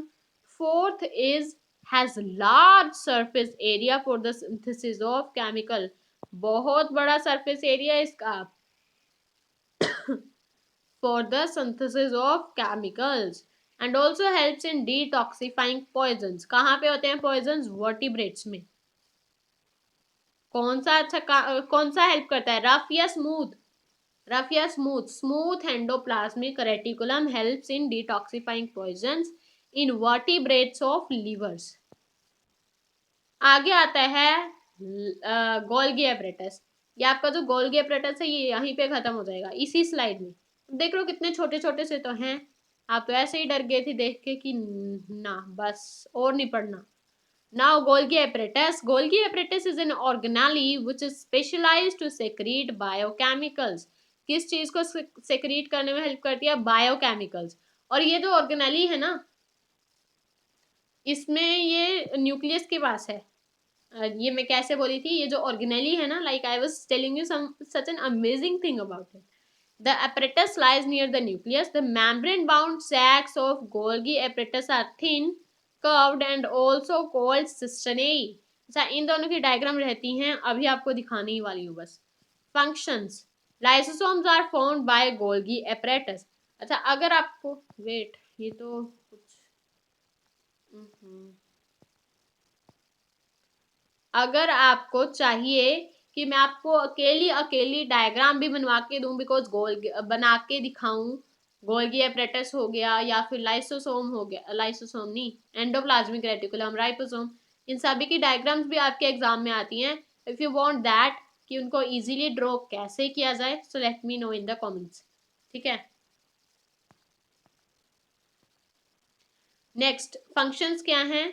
Fourth is has large surface area for the synthesis of chemical. बहुत बड़ा surface area इसका for the synthesis of chemicals, and also helps in detoxifying poisons. कहाँ पे होते हैं poisons? vertebrates में। कौन सा हेल्प करता है, रफ या स्मूथ? रफ या smooth? Smooth endoplasmic reticulum helps in detoxifying poisons in vertebrates of livers. आगे आता है गोल्गी एपरेटस। ये आपका जो गोल्गी एपरेटस है ये यहीं पे खत्म हो जाएगा इसी स्लाइड में। देख लो कितने छोटे छोटे से तो हैं, आप तो ऐसे ही डर गए थे देख के कि ना बस और नहीं पढ़ना। Now Golgi apparatus. Golgi apparatus is an organelle which is specialized to secrete biochemicals. किस चीज को सेक्रीट करने में हेल्प करती है? बायोकेमिकल्स। और ये जो ऑर्गेनेली है ना, इसमें ये न्यूक्लियस के पास है। ये मैं कैसे बोली थी, ये जो ऑर्गेनेली है ना, like I was telling you such an amazing thing about it. The apparatus lies near the nucleus. The membrane-bound sacs of Golgi apparatus are thin, curved, and also called cisternae. अच्छा, इन दोनों की डायग्राम रहती हैं, अभी आपको दिखाने ही वाली हूँ बस। Functions: Lysosomes are formed by Golgi apparatus. अच्छा, अगर आपको वेट, ये तो कुछ अगर आपको चाहिए कि मैं आपको अकेली डायग्राम भी बनवा के दूं, बिकॉज बना के दिखाऊं, गोल्गी एपरेटस हो गया या फिर लाइसोसोम हो गया, लाइसोसोम नहीं, एंडोप्लाज्मिक रेटिकुलम, राइबोसोम, इन सभी की डायग्राम्स भी आपके एग्जाम में आती हैं। इफ यू वांट दैट कि उनको इजीली ड्रॉ कैसे किया जाए, so let me know in the comments, ठीक है। नेक्स्ट, फंक्शंस क्या हैं?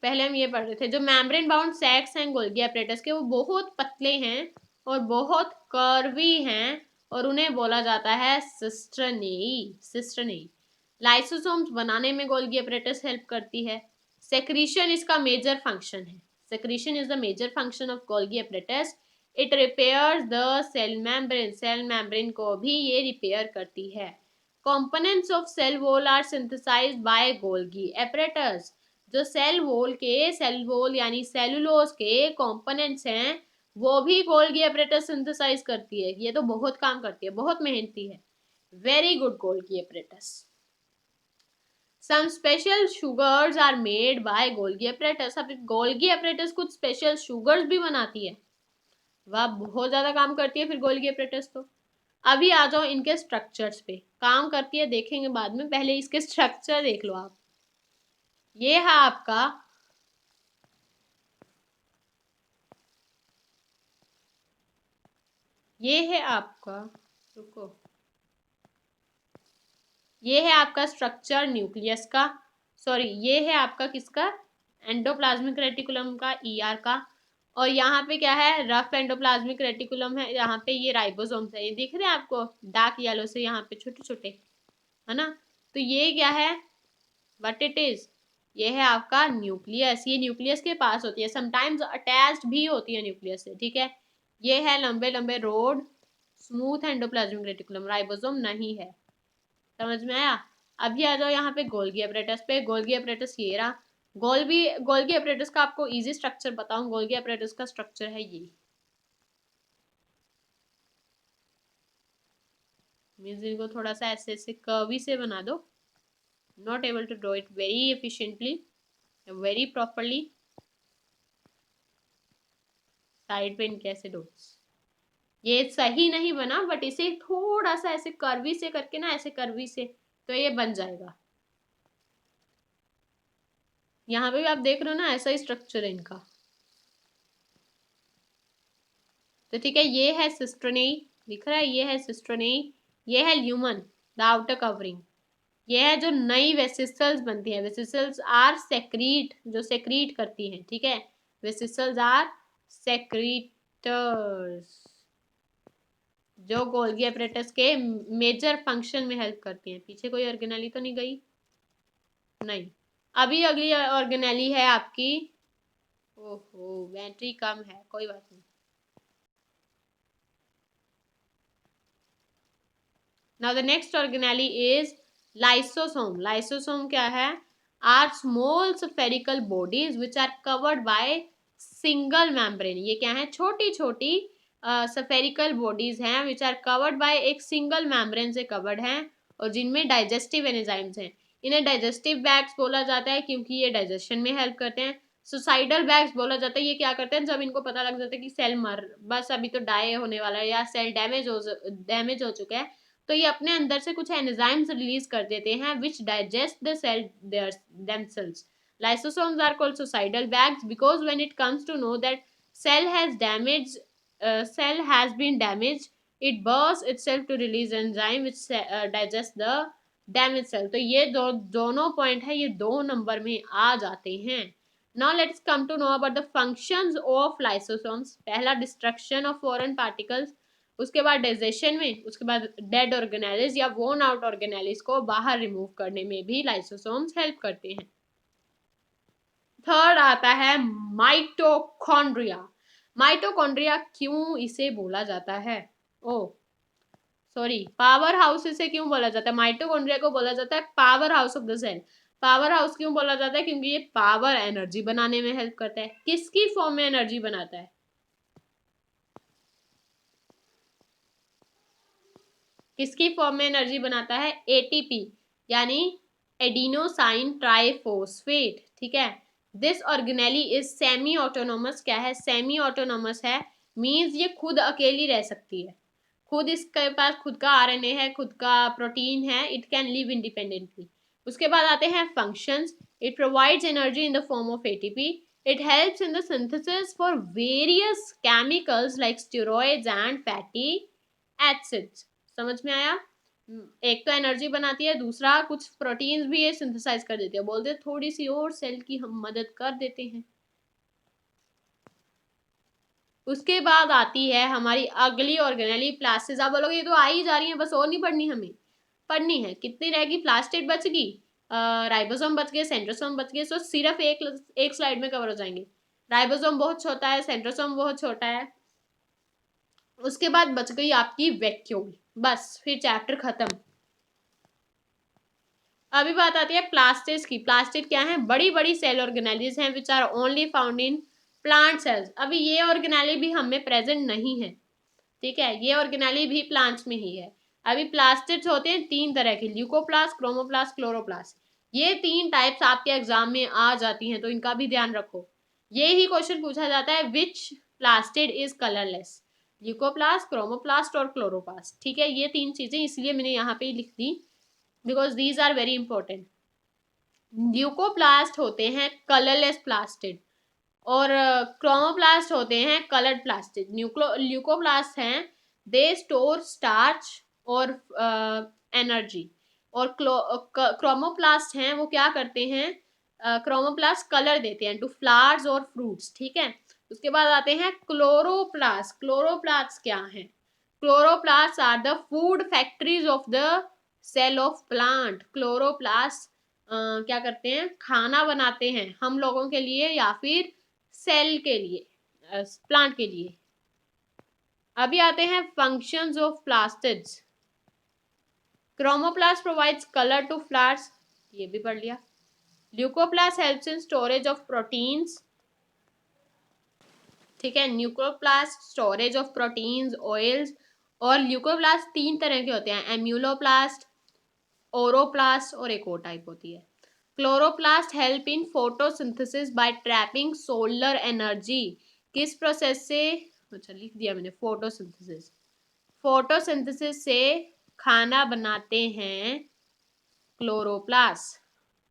पहले हम ये पढ़ रहे थे, जो मेम्ब्रेन बाउंड सैक्स हैं गोल्गी एपरेटस के, वो बहुत पतले हैं और बहुत कर्वी हैं, और उन्हें बोला जाता है सिस्टर्नेई। लाइसोसोम्स बनाने में गोल्गी एपरेटस हेल्प करती है। सेक्रीशन इसका मेजर फंक्शन है। Secretion is the major function of Golgi apparatus. It repairs the cell membrane. Cell membrane को भी ये repair करती है. Components of cell wall are synthesized by Golgi apparatus. जो सेल वॉल के सेल वॉल यानी सेलुलोज के कंपोनेंट्स हैं वो भी गोल्गी apparatus सिंथेसाइज करती है. ये तो बहुत काम करती है, बहुत मेहनती है. Very good Golgi apparatus. Some special sugars are made by Golgi apparatus. अब Golgi apparatus कुछ special sugars भी बनाती है. वह बहुत ज्यादा काम करती है फिर Golgi apparatus. तो अभी आ जाओ इनके स्ट्रक्चर्स पे. काम करती है देखेंगे बाद में, पहले इसके स्ट्रक्चर देख लो आप. ये है आपका रुको, ये है आपका स्ट्रक्चर न्यूक्लियस का. सॉरी, ये है आपका किसका, एंडोप्लाज्मिक रेटिकुलम का, ईआर का. और यहाँ पे क्या है, रफ एंडोप्लाज्मिक रेटिकुलम है. यहाँ पे ये राइबोसोम्स है. ये दिख रहे हैं आपको डार्क येलो से, यहाँ पे छोटे छोटे, है ना. तो ये क्या है, व्हाट इट इज, ये है आपका न्यूक्लियस. ये न्यूक्लियस के पास होती है, समटाइम्स अटैच्ड भी होती है न्यूक्लियस से. ठीक है, ये है लंबे लंबे road, smooth endoplasmic reticulum, ribosome नहीं है. समझ में आया. अभी आ जाओ यहाँ पे गोल्गी apparatus पे. गोल्गी apparatus ये रहा. गोल्गी apparatus का आपको इजी स्ट्रक्चर बताऊं. गोल्गी apparatus का स्ट्रक्चर है ये. मीन्स इनको थोड़ा सा ऐसे ऐसे कर्वी से बना दो. Not able to draw it very efficiently, very properly. Side पे इनके ऐसे डॉट्स. ये सही नहीं बना, बट इसे थोड़ा सा ऐसे कर्वी से करके ना, ऐसे कर्वी से, तो ये बन जाएगा. यहाँ पे भी आप देख रहे हो ना, ऐसा ही स्ट्रक्चर है इनका. तो ठीक है, ये है सिस्टोनेई, दिख रहा है, ये है सिस्टोनेई. ये है ल्यूमन, द आउटर कवरिंग. ये है जो नई वेसिकल्स बनती है. वेसिकल्स आर सेक्रीट, जो सेक्रीट करती हैं. ठीक है, वेसिकल्स आर सेक्रीटर्स, जो गोल्गी apparatus के मेजर फंक्शन में हेल्प करती हैं. पीछे कोई ऑर्गेनेली तो नहीं गई, नहीं. अभी अगली ऑर्गेनेली है आपकी, ओहो बैटरी कम है, कोई बात नहीं. Now the next organelle is lysosome. Lysosome क्या है, are small spherical bodies which are covered by single membrane. ये क्या है, छोटी छोटी स्फेरिकल बॉडीज हैं विच आर कवर्ड बाय एक सिंगल मेम्ब्रेन से कवर्ड हैं, और जिनमें डाइजेस्टिव एंजाइम्स हैं. इन्हें डाइजेस्टिव बैग्स बोला जाता है क्योंकि ये डाइजेशन में हेल्प करते हैं. सुसाइडल बैग्स बोला जाता है. ये क्या करते हैं, जब इनको पता लग जाता है कि सेल बस अभी तो डाई होने वाला है या सेल डैमेज हो चुका है, तो ये अपने अंदर से कुछ एंजाइम्स रिलीज कर देते हैं which digest the cell themselves. Lysosomes are called suicidal bags because when it comes to know that cell has been damaged, it bursts itself to release enzyme which digest the damaged cell. तो ये दोनों पॉइंट है, ये 2 नंबर में आ जाते हैं. Now let's come to know about the functions of lysosomes. पहला, destruction of foreign particles. उसके बाद डाइजेशन में, उसके बाद डेड ऑर्गेनेलिज या वोन आउट ऑर्गेनेलिज को बाहर रिमूव करने में भी लाइसोसोम्स हेल्प करते हैं. थर्ड आता है माइटोकॉन्ड्रिया. माइटोकॉन्ड्रिया क्यों इसे बोला जाता है, पावर हाउस इसे क्यों बोला जाता है. माइटोकॉन्ड्रिया को बोला जाता है power house of the cell. Power house क्यों बोला जाता है, क्योंकि ये पावर एनर्जी बनाने में हेल्प करता है. किसकी फॉर्म में एनर्जी बनाता है, किसकी फॉर्म में एनर्जी बनाता है, एटीपी यानी एडिनोसाइन ट्राइफॉस्फेट. ठीक है, this organelle is semi autonomous. क्या है, सेमी ऑटोनोमस है, मींस ये खुद अकेली रह सकती है. खुद इसके पास खुद का आरएनए है, खुद का प्रोटीन है, इट कैन लिव इंडिपेंडेंटली. उसके बाद आते हैं functions. It provides energy in the form of ATP. It helps in the synthesis for various chemicals like steroids and fatty acids. समझ में आया. एक तो एनर्जी बनाती है, दूसरा कुछ प्रोटीन्स भी ये सिंथेसाइज कर देती है. बोलते थोड़ी सी और सेल की हम मदद कर देते हैं. उसके बाद आती है हमारी अगली ऑर्गेनेली प्लास्टिड. आप बोलोगे ये तो आ ही जा रही है, बस और नहीं पढ़नी, हमें पढ़नी है. कितनी रहेगी, प्लास्टिड बच गई, राइबोसोम बच गए, सेंट्रोसोम बच गए, तो सिर्फ एक स्लाइड में कवर हो जाएंगे. राइबोसोम बहुत छोटा है, सेंट्रोसोम बहुत छोटा है। उसके बाद बच गई आपकी वैक्यूल, बस फिर चैप्टर खत्म। अभी बात आती है प्लास्टिड्स की। प्लास्टिड क्या है? बड़ी बड़ी सेल ऑर्गेनेलिज हैं which are only found in plant cells. अभी ये ऑर्गेनेली भी हमें प्रेजेंट नहीं है, ठीक है, ये ऑर्गेनेली भी प्लांट्स में ही है। अभी प्लास्टिड्स होते हैं 3 तरह के, ल्यूकोप्लास्ट, क्रोमोप्लास्ट, क्लोरोप्लास्ट। ये 3 टाइप्स आपके एग्जाम में आ जाती हैं, तो इनका भी ध्यान रखो। ये ही क्वेश्चन पूछा जाता है, which plastid is colourless? Leucoplast, chromoplast और क्लोरोप्लास्ट, ठीक है। ये 3 चीजें इसलिए मैंने यहाँ पे लिख दी because these are very important. Leucoplast होते हैं कलरलेस प्लास्टिड और क्रोमोप्लास्ट होते हैं कलर्ड प्लास्टिड। ल्यूकोप्लास्ट हैं दे स्टोर स्टार्च और एनर्जी, और क्रोमोप्लास्ट हैं वो क्या करते हैं? क्रोमोप्लास्ट कलर देते हैं टू फ्लावर्स और फ्रूट्स, ठीक है। उसके बाद आते हैं क्लोरोप्लास्ट। क्लोरोप्लास्ट क्या है? Chloroplast are the food factories of the cell of plant. Chloroplast क्या करते हैं? खाना बनाते हैं हम लोगों के लिए या फिर सेल के लिए, प्लांट के लिए। अभी आते हैं functions of plastids. Chromoplast provides colour to flowers, ये भी पढ़ लिया। Leucoplast helps in storage of proteins, ठीक है। Nucleoplast storage of proteins, oils. और ल्यूकोप्लास्ट 3 तरह के होते हैं, एम्यूलोप्लास्ट, ओरोप्लास्ट और एक और टाइप होती है। Chloroplast help in photosynthesis by trapping solar energy. किस प्रोसेस से? अच्छा लिख दिया मैंने, फोटोसिंथेसिस। फोटोसिंथेसिस से खाना बनाते हैं क्लोरोप्लास्ट,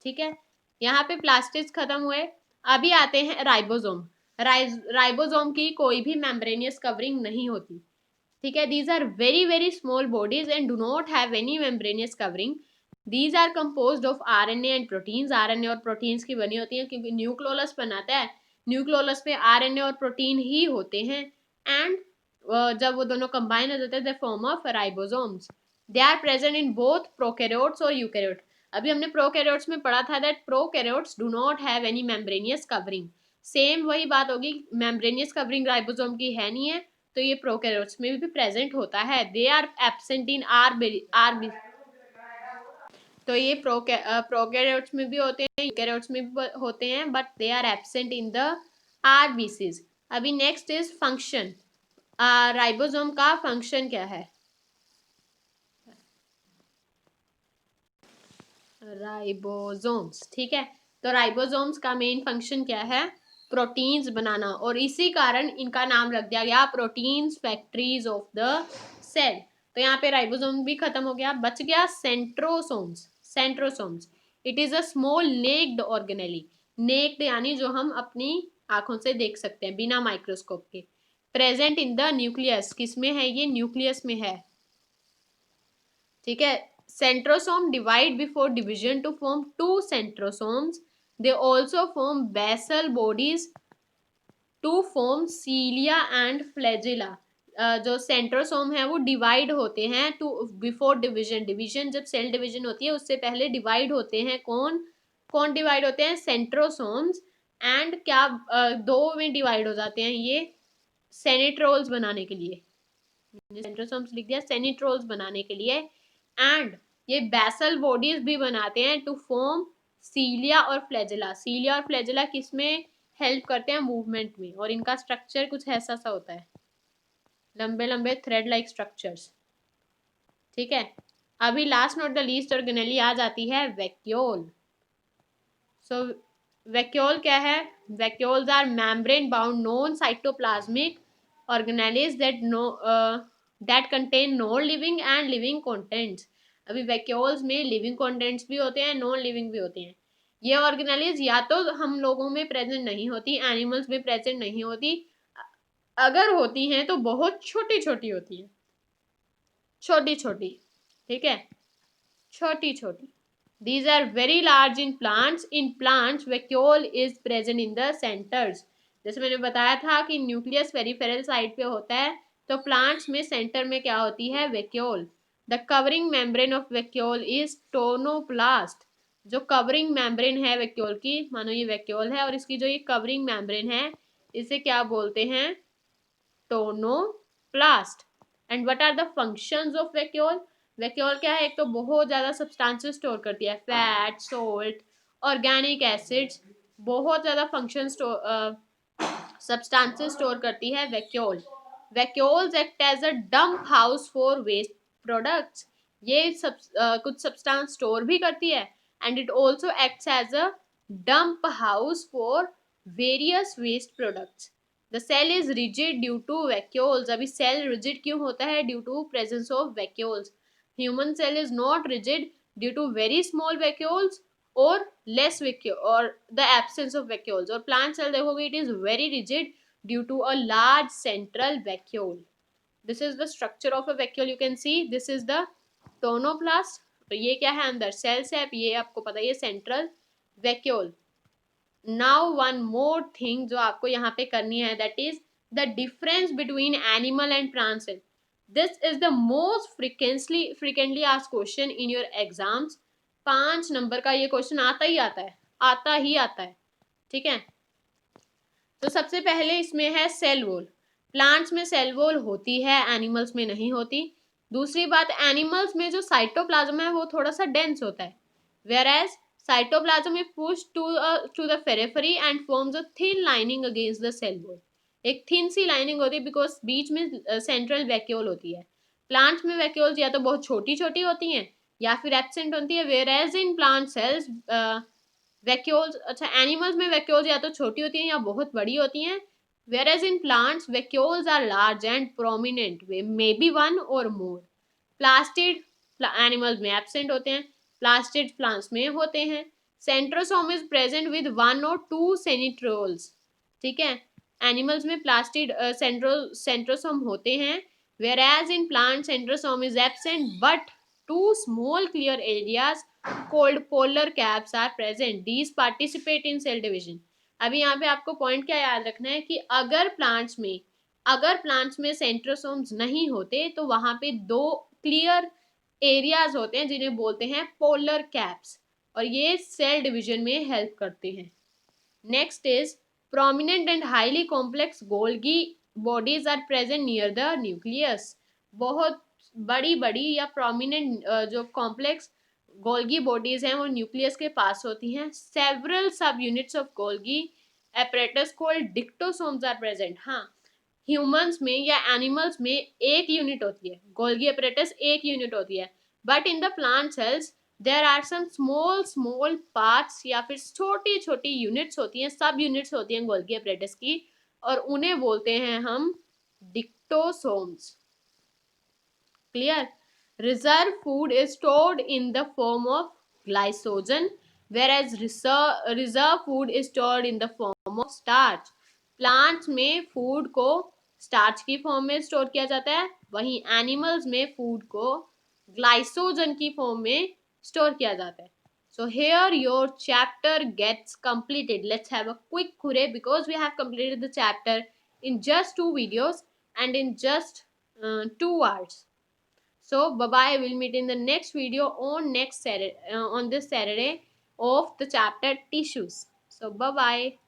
ठीक है। यहाँ पे प्लास्टिड्स खत्म हुए। अभी आते हैं राइबोसोम। राइबोसोम की कोई भी मेम्ब्रेनियस कवरिंग नहीं होती, ठीक है। These are very very small bodies and do not have any membranous covering. These are composed of RNA and proteins. RNA और प्रोटीन्स की बनी होती है, क्योंकि न्यूक्लियोलस बनाता है, न्यूक्लियोलस में आरएनए और प्रोटीन ही होते हैं। एंड जब वो दोनों कंबाइन हो जाते हैं, the form of ribosomes. They are present in both prokaryotes और यूकैरियोट। अभी हमने प्रोकैरियोट्स में पढ़ा था that prokaryotes do not have any membranous covering. Same वही बात होगी, मेम्ब्रेनियस कवरिंग राइबोसोम की है नहीं है, तो ये प्रोकैरियोट्स में भी प्रेजेंट होता है। They are absent in R, तो ये प्रोकैरियोट्स में भी होते हैं, यूकैरियोट्स में भी होते हैं, but they are absent in the RBCs. अभी नेक्स्ट इज फंक्शन। राइबोसोम का फंक्शन क्या है? राइबोसोम्स, ठीक है। तो राइबोसोम्स का मेन फंक्शन क्या है? प्रोटीन्स बनाना, और इसी कारण इनका नाम रख दिया गया proteins factories of the cell. तो यहाँ पे राइबोसोम भी खत्म हो गया, बच गया centrosomes. Centrosomes, it is a small naked organelle. Naked यानी जो हम अपनी आंखों से देख सकते हैं बिना माइक्रोस्कोप के। प्रेजेंट इन द न्यूक्लियस, किसमें है ये? न्यूक्लियस में है, ठीक है। Centrosome divide before division to form 2 centrosomes. They also form basal bodies to form cilia and flagella. जो सेंट्रोसोम है वो डिवाइड होते हैं टू बिफोर डिवीजन। डिवीजन जब सेल डिवीजन होती है उससे पहले डिवाइड होते हैं। कौन कौन डिवाइड होते हैं? सेंट्रोसोम्स। एंड क्या दो में डिवाइड हो जाते हैं ये सेनिट्रोल्स बनाने के लिए। सेंट्रोसोम्स लिख दिया सेनिट्रोल्स बनाने के लिए। एंड ये बेसल बॉडीज भी बनाते हैं टू फॉर्म सीलिया और फ्लैजेला। सीलिया और फ्लैजेला किसमें हेल्प करते हैं? मूवमेंट में। और इनका स्ट्रक्चर कुछ ऐसा सा होता है, लंबे लंबे थ्रेड लाइक स्ट्रक्चर्स, ठीक है। अभी last not the least organelle आ जाती है वैक्यूल। सो वैक्यूल क्या है? Vacuoles are membrane bound non cytoplasmic organelles that contain non living and living contents. अभी वैक्यूल्स में लिविंग कंटेंट्स भी होते हैं, नॉन लिविंग भी होते हैं। ये ऑर्गेनेलीज या तो हम लोगों में प्रेजेंट नहीं होती, एनिमल्स में प्रेजेंट नहीं होती, अगर होती हैं तो बहुत छोटी छोटी होती हैं, छोटी छोटी, ठीक है, छोटी छोटी। These are very large in plants. In plants, vacuole is present in the centers. जैसे मैंने बताया था कि न्यूक्लियस पेरिफेरल साइड पे होता है, तो प्लांट्स में सेंटर में क्या होती है? Vacuole. The covering membrane of vacuole is tonoplast. जो कवरिंग मेम्ब्रेन है वैक्यूल की, मानो ये वैक्यूल है और इसकी जो ये कवरिंग मेम्ब्रेन है इसे क्या बोलते हैं? Tonoplast. And what are the functions of vacuole? Vacuole क्या है? एक तो बहुत ज्यादा सब्सटेंसेस स्टोर करती है, फैट, सोल्ट, ऑर्गेनिक एसिड्स, बहुत ज्यादा फंक्शन सब्सटेंसेस स्टोर करती है vacuole. Vacuoles act as a dump house for waste products. ये कुछ सब्सटेंस स्टोर भी करती है, and it also acts as a dump house for various waste products. The cell is rigid due to vacuoles. अभी सेल रिजिड क्यों होता है? Due to presence of vacuoles. Human cell is not rigid due to very small vacuoles और less vacuole or the absence of vacuoles. और plant cell देखोगे it is very rigid due to a large central vacuole. This is the structure of a vacuole. You can see this is the tonoplast. तो ये क्या है? अंदर सेल है, ये आपको पता है, ये central vacuole. Now one more thing जो आपको यहाँ पे करनी है, that is the difference between animal and plant cell. This is the most frequently asked question in your exams. 5 number का ये क्वेश्चन आता ही आता है, आता ही आता है. ठीक है, तो सबसे पहले इसमें है सेल वॉल. प्लांट्स में सेल वॉल होती है, एनिमल्स में नहीं होती. दूसरी बात, एनिमल्स में जो साइटोप्लाज्म है वो थोड़ा सा डेंस होता है, whereas cytoplasm is pushed to the periphery and forms a thin lining against the cell wall. एक थिन सी लाइनिंग होती है बिकॉज बीच में सेंट्रल वैक्यूल होती है. प्लांट्स में वैक्यूल्स या तो बहुत छोटी छोटी होती हैं या फिर एब्सेंट होती है, whereas in plant cells vacuoles, अच्छा एनिमल्स में वैक्यूल्स या तो छोटी होती हैं या बहुत बड़ी होती हैं, whereas in plants vacuoles are large and prominent, may be one और मोर. प्लास्टिड एनिमल्स में एब्सेंट होते हैं, प्लास्टिड प्लांट्स में होते हैं. Centrosome is present with 1 or 2 centrioles. ठीक है, एनिमल्स में प्लास्टिड सेंट्रोसोम होते हैं, whereas in plant centrosome is absent but 2 small clear areas called polar caps are present. These participate in cell division. अभी यहाँ पे आपको पॉइंट क्या याद रखना है कि अगर प्लांट्स में सेंट्रोसोम्स नहीं होते तो वहां पे 2 क्लियर एरियाज होते हैं जिन्हें बोलते हैं पोलर कैप्स, और ये सेल डिवीजन में हेल्प करते हैं. Next is prominent and highly complex Golgi bodies are present near the nucleus. बहुत बड़ी बड़ी या प्रोमिनेंट जो कॉम्प्लेक्स गोल्गी बॉडीज हैं वो न्यूक्लियस के पास होती हैं. Several sub units of Golgi apparatus called dictyosomes are present. हाँ, ह्यूमंस में या एनिमल्स में एक यूनिट होती है, गोल्गी एपरेटस एक यूनिट होती है, but in the plant cells there are some small parts या फिर छोटी छोटी यूनिट्स होती हैं, सब यूनिट्स होती हैं गोल्गी एपरेटस की, और उन्हें बोलते हैं हम डिक्टोसोम्स. Clear? Reserve food is stored in the form of glycogen, whereas reserve food is stored in the form of starch. Plants में फूड को स्टार्च की फॉर्म में स्टोर किया जाता है, वहीं एनिमल्स में फूड को ग्लाइसोजन की फॉर्म में स्टोर किया जाता है. So here your chapter gets completed. Let's have a quick hooray because we have completed the chapter in just 2 videos and in just 2 hours. So bye bye. We'll meet in the next video on next Saturday, on this Saturday of the chapter tissues. So bye bye.